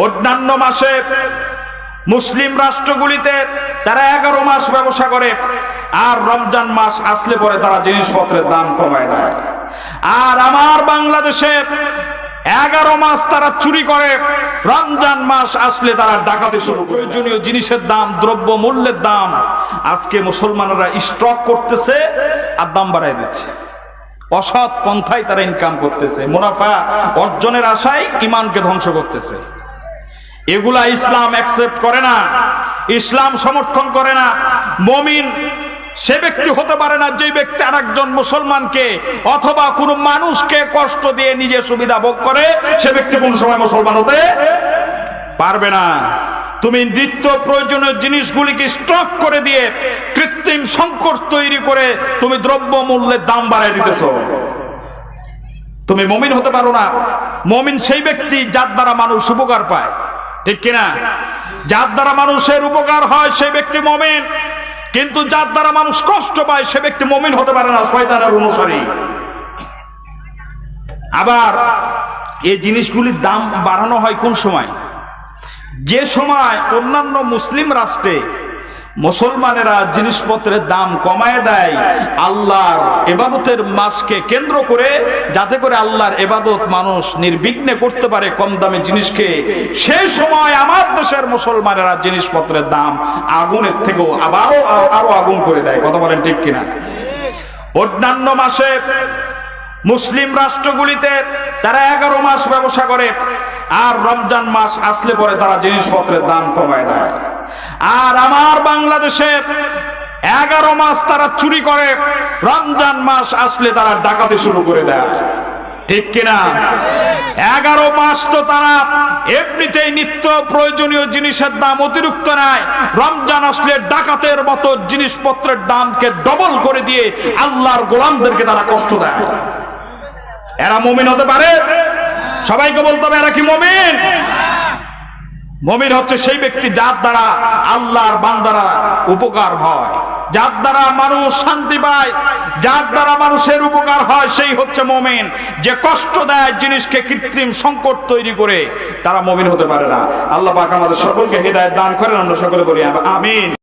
অন্যান্য মাসে মুসলিম রাষ্ট্রগুলিতে তারা 11 মাস ব্যবসা করে, আর রমজান মাস আসলে পরে তারা জিনিসপত্রের দাম কমায় দেয়। আর আমার বাংলাদেশে 11 মাস তারা চুরি করে, রমজান মাস আসলে তারা ডাকাতি শুরু করে। প্রয়োজনীয় জিনিসের দাম, দ্রব্য মূল্যের দাম আজকে মুসলমানরা স্টক করতেছে আর দাম বাড়ায় দিচ্ছে। অসৎ পন্থায় তারা ইনকাম করতেছে, মুনাফা অর্জনের আশায় ইমানকে ধ্বংস করতেছে। এগুলা ইসলাম অ্যাকসেপ্ট করে না, ইসলাম সমর্থন করে না। মুমিন সে ব্যক্তি হতে পারে না যে ব্যক্তি আরেকজন মুসলমানকে অথবা কোনো মানুষকে কষ্ট দিয়ে নিজে সুবিধা ভোগ করে, সে ব্যক্তি কোন সময় মুসলমান হতে পারবে না। তুমি নিত্য প্রয়োজনীয় জিনিসগুলিকে স্টক করে দিয়ে কৃত্রিম সংকট তৈরি করে তুমি দ্রব্য মূল্যের দাম বাড়ায় দিতেছো। তুমি মুমিন হতে পারো না। মুমিন সেই ব্যক্তি যার দ্বারা মানুষ উপকার পায়, ঠিক কিনা? যার দ্বারা মানুষের উপকার হয় সেই ব্যক্তি মুমিন, কিন্তু যার দ্বারা মানুষ কষ্ট পায় সে ব্যক্তি মুমিন হতে পারে না, শয়তানের অনুসারী। আবার এই জিনিসগুলির দাম বাড়ানো হয় কোন সময়? যে সময় অন্যান্য মুসলিম রাষ্ট্রে মুসলমানেরা জিনিসপত্রের দাম কমায় দেয় আল্লাহর ইবাদতের মাসকে কেন্দ্র করে, যাতে করে আল্লাহর ইবাদত মানুষ নির্বিঘ্নে করতে পারে কম দামে জিনিসকে, সেই সময় আমার দেশের মুসলমানেরা জিনিসপত্রের দাম আগুনের থেকেও আরো আগুন করে দেয়। কথা বলেন ঠিক কিনা? অন্যান্য মাসে মুসলিম রাষ্ট্রগুলিতে তারা 11 মাস ব্যবসা করে, আর রমজান মাস আসলে পরে তারা জিনিসপত্রের দাম কমায় দেয়। আর আমার বাংলাদেশে 11 মাস তারা চুরি করে, রমজান মাস আসলে তারা ডাকাতি শুরু করে দেয়, ঠিক কিনা? 11 মাস তো তারা এমনিতেই নিত্য প্রয়োজনীয় জিনিসের দাম অতিরিক্ত নেয়, রমজান আসলে ডাকাতের মতো জিনিসপত্রের দামকে ডবল করে দিয়ে আল্লাহর গোলামদেরকে তারা কষ্ট দেয়। এরা মুমিন হতে পারে? সবাইকে বলতে হবে এরা কি মুমিন? মুমিন হচ্ছে সেই ব্যক্তি যার দ্বারা আল্লাহর বান্দারা উপকার হয়, যার দ্বারা মানুষ শান্তি পায়, যার দ্বারা মানুষের উপকার হয়, সেই হচ্ছে মুমিন। যে কষ্ট দেয় জিনিসকে কৃত্রিম সংকট তৈরি করে, তারা মুমিন হতে পারে না। আল্লাহ পাক আমাদের সকলকে হিদায়াত দান করেন। আমরা সকলে বলি আমিন।